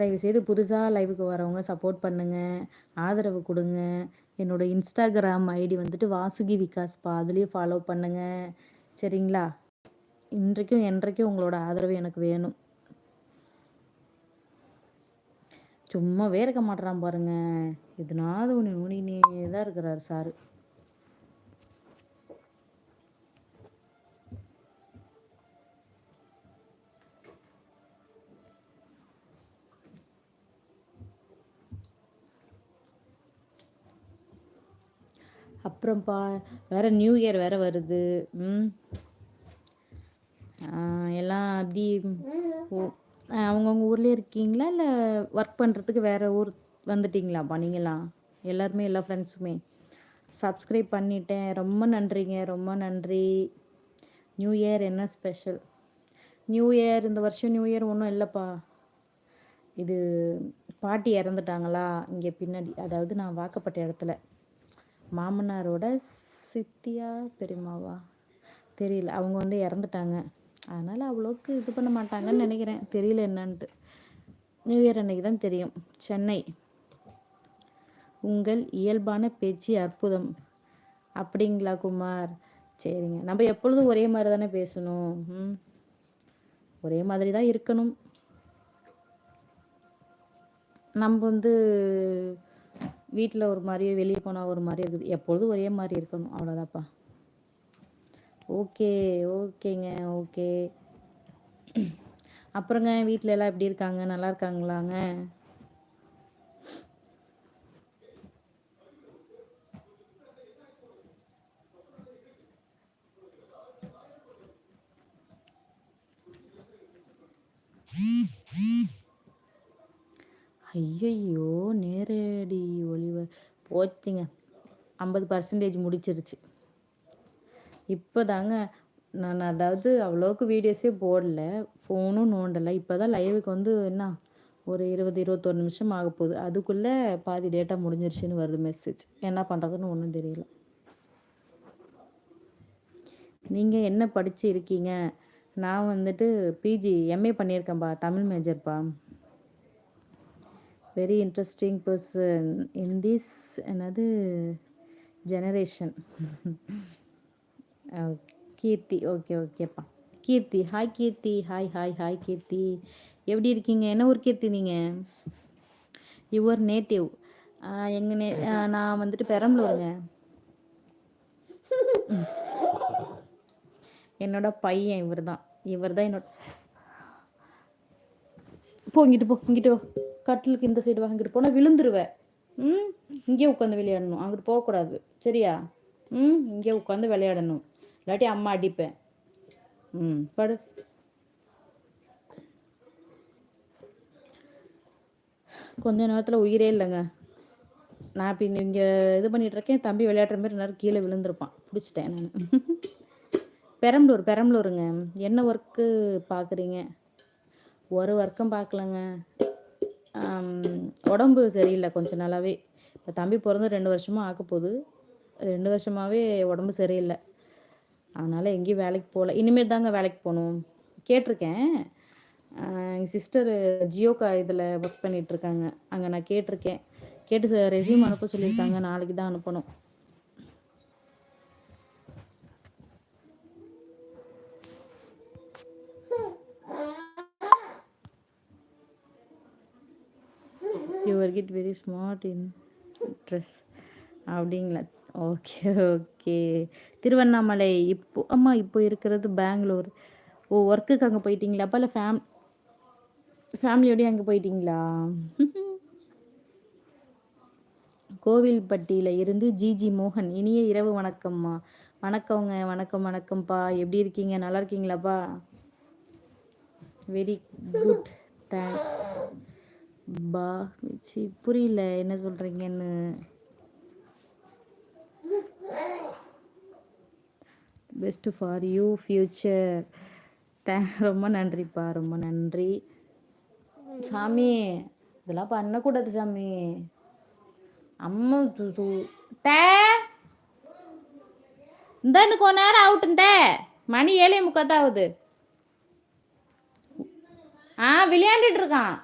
தயவுசெய்து புதுசாக லைவுக்கு வரவங்க சப்போர்ட் பண்ணுங்கள், ஆதரவு கொடுங்க. என்னோடய இன்ஸ்டாகிராம் ஐடி வந்துட்டு வாசுகி விகாஸ்பா, அதுலேயும் ஃபாலோ பண்ணுங்கள். சரிங்களா? இன்றைக்கும் என்றைக்கும் உங்களோட ஆதரவு எனக்கு வேணும். சும்மாவே இருக்க மாட்டேறான் பாருங்க, எதுனாவது ஒன்று நோண்டினே தான் இருக்கிறார் சாரு. அப்புறம்ப்பா வேறு நியூ இயர் வேறு வருது. எல்லாம் அப்படி அவங்கவுங்க ஊர்லேயே இருக்கீங்களா, இல்லை ஒர்க் பண்ணுறதுக்கு வேறு ஊர் வந்துட்டிங்களாப்பா நீங்களாம்? எல்லாருமே, எல்லா ஃப்ரெண்ட்ஸுமே சப்ஸ்கிரைப் பண்ணிட்டேன். ரொம்ப நன்றிங்க, ரொம்ப நன்றி. நியூ இயர் என்ன ஸ்பெஷல்? நியூ இயர் இந்த வருஷம் நியூ இயர் ஒன்றும் இல்லைப்பா. இது பாட்டி இறந்துட்டாங்களா இங்கே பின்னாடி, அதாவது நான் வாக்கப்பட்ட இடத்துல. மாமனாரோட சித்தியா பெரியம்மாவா தெரியல, அவங்க வந்து இறந்துட்டாங்க. அதனால் அவ்வளோக்கு இது பண்ண மாட்டாங்கன்னு நினைக்கிறேன், தெரியல என்னன்ட்டு. நியூ இயர் அன்னைக்கு தான் தெரியும். சென்னை. உங்கள் இயல்பான பேச்சு அற்புதம். அப்படிங்களா குமார்? சரிங்க, நம்ம எப்பொழுதும் ஒரே மாதிரி தானே பேசணும். ஒரே மாதிரி தான் இருக்கணும். நம்ம வந்து வீட்டில் ஒரு மாதிரி, வெளியே போனால் ஒரு மாதிரி இருக்குது. எப்பொழுதும் ஒரே மாதிரி இருக்கணும், அவ்வளோதாப்பா. ஓகே ஓகேங்க, ஓகே. அப்புறங்க வீட்டில் எல்லாம் எப்படி இருக்காங்க? நல்லா இருக்காங்களாங்க? ஐயையோ, நேரடி ஒளிவ போச்சுங்க. 50% முடிச்சிருச்சு. இப்போ தாங்க நான், அதாவது அவ்வளோக்கு வீடியோஸே போடல, ஃபோனும் நோண்டலை. இப்போ தான் லைவுக்கு வந்து என்ன ஒரு 20-21 நிமிஷம் ஆக போகுது. அதுக்குள்ளே பாதி டேட்டா முடிஞ்சிருச்சுன்னு வருது மெசேஜ். என்ன பண்ணுறதுன்னு ஒன்றும் தெரியல. நீங்கள் என்ன படித்து இருக்கீங்க? நான் வந்துட்டு பிஜி எம்ஏ பண்ணியிருக்கேன்ப்பா, தமிழ் மேஜர்ப்பா. Very interesting person in this என்னது ஜெனரேஷன். கீர்த்தி. ஓகே ஓகேப்பா. Keerthi, hi Keerthi. Hi hi hi Keerthi, எப்படி இருக்கீங்க? என்ன ஊர் கீர்த்தி நீங்கள்? Your native? எங்கள் நான் வந்துட்டு பெரம்பலூருங்க. என்னோட பையன் இவர் தான் என்னோட. போ இங்கிட்டு, போ இங்கிட்டு, கட்டிலுக்கு இந்த சைடு வாங்கிட்டு போனால் விழுந்துருவேன். இங்கே உட்காந்து விளையாடணும், அங்கிட்டு போகக்கூடாது, சரியா? இங்கே உட்காந்து விளையாடணும், இல்லாட்டி அம்மா அடிப்பேன். படு. கொஞ்ச நேரத்தில் உயிரே இல்லைங்க. நான் இப்போ இங்கே இது பண்ணிகிட்ருக்கேன், தம்பி விளையாடுற மாதிரி நேரம் கீழே விழுந்திருப்பான், பிடிச்சிட்டேன் நான். பெரம்பலூருங்க. என்ன ஒர்க்கு பார்க்குறீங்க? ஒரு ஒர்க்கும் பார்க்கலங்க. உடம்பு சரியில்லை கொஞ்ச நாளாகவே. இப்போ தம்பி பிறந்து 2 வருஷமாக ஆக்க போகுது. 2 வருஷமாகவே உடம்பு சரியில்லை. அதனால் எங்கேயும் வேலைக்கு போகல. இனிமேல் தாங்க வேலைக்கு போகணும். கேட்டிருக்கேன். எங்கள் சிஸ்டர் ஜியோக்கா இதில் ஒர்க் பண்ணிகிட்ருக்காங்க, அங்கே நான் கேட்டிருக்கேன். கேட்டு ரெஸ்யூம் அனுப்ப சொல்லியிருக்காங்க, நாளைக்கு தான் அனுப்பணும். Your get very smart in dress அப்படிங்களா? Okay okay. திருவண்ணாமலை. இப்போ இருக்கிறது பெங்களூர். ஓ, ஒர்க்குக்கு அங்கே போயிட்டீங்களாப்பா, இல்லை ஃபேமிலியோடய அங்கே போயிட்டீங்களா? கோவில்பட்டியில் இருந்து ஜிஜி மோகன். இனிய இரவு வணக்கம்மா. வணக்கங்க, வணக்கம் வணக்கம்ப்பா. எப்படி இருக்கீங்க? நல்லா இருக்கீங்களாப்பா? வெரி குட், தேங்க்ஸ் பா. புரியல என்ன சொல்கிறீங்கன்னு. Best for you future. ரொம்ப நன்றிப்பா, ரொம்ப நன்றி. சாமி இதெல்லாம் பண்ணக்கூடாது சாமி. அம்மா இந்த இன்னும் கொஞ்ச நேரம் ஆகட்டுந்த, மணி 7:45 ஆகுது. விளையாண்டுட்டு இருக்கான்.